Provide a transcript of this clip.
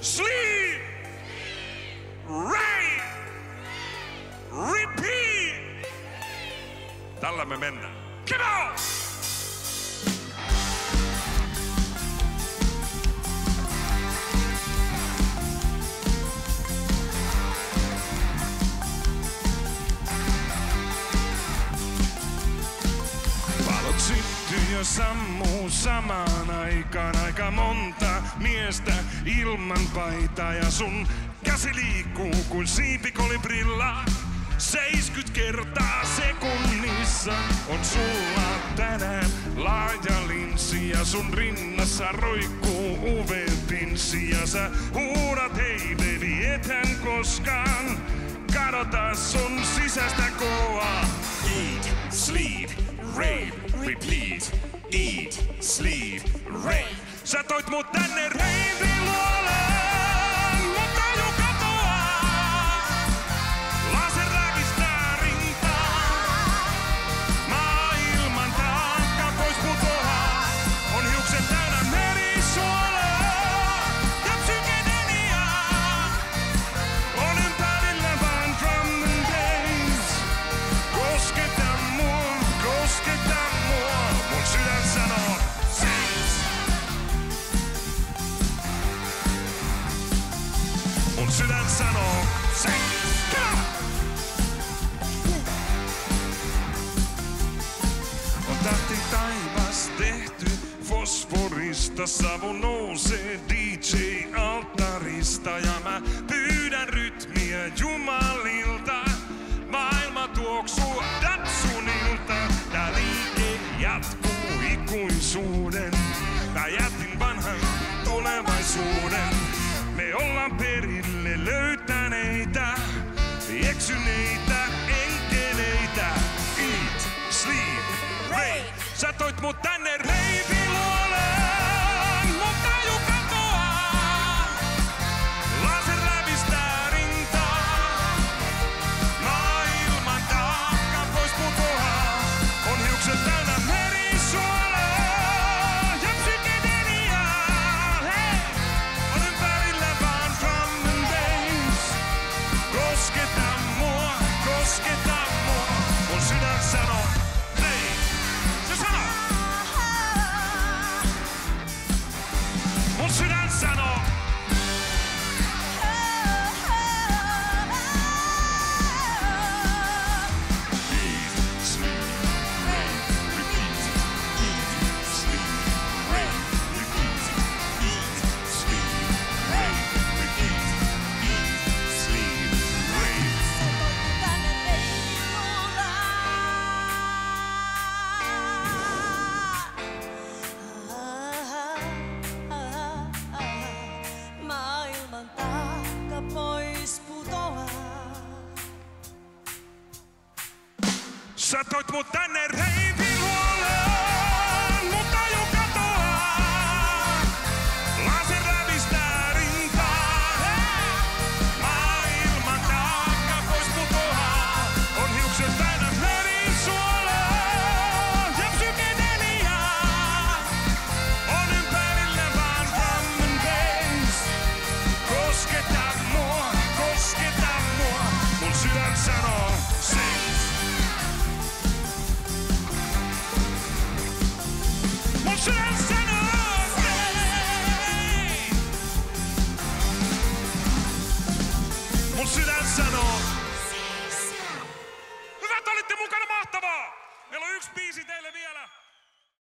sleep, rain, repeat. Tällä me mennään. Come on! Valot syttyy ja sammuu samaan aikaan aika monta miestä ilman paitaa ja sun käsi liikkuu kuin siipikolibrilla. 70 kertaa sekunnissa on sulla tänään laaja linssi ja sun rinnassa roikkuu UV-pinssi ja sä huudat hei baby ethän koskaan kadota sun sisäistä koa. Eat, sleep, rave, repeat. Eat, sleep, rave. Sä toit mut tänne reivin luolle. Mun sydän sanoo seiskaa! On tähti taivas tehty fosforista, savu nousee DJ-alttarista ja mä pyydän rytmiä jumalilta. Maailma tuoksuu Datsunilta, tää liike jatkuu ikuisuuden. Mä jätin vanhan tulevaisuuden. Me ollaan perille löytäneitä, eksyneitä enkeleitä. Eat, sleep, rave. Sä toit mut tänne reivin luolle. Mun taju katoaa. Laser lävistää rintaa. Maailman taakka pois putoaa. On hiukset täynnä merisuolaa. Ja psykedeliaa. Hei! On ympärillä vaan drum and bass. Kosketa mua. Mun sydän sanoo play. Se sanoo. Mun sydän sanoo. Eat, sleep, rave, repeat. Eat, sleep, rave, repeat. Eat, sleep, rave, repeat. Eat, sleep, rave. Maailman taakka pois putoaa. Sä toit mut tänne reivin luolle. Mun taju katoaa. Laser lävistää rintaa. Maailman taakka pois putoaa. On hiukset täynnä merisuolaa. Ja psykedeliaa. On ympärillä vaan drum and bass. Kosketa mua. Mun sydän sanoo seis. Mun sydän sanoo seis. Mun sydän sanoo seis. Hyvät, olitte mukana, mahtavaa! Meillä on yksi biisi teille vielä.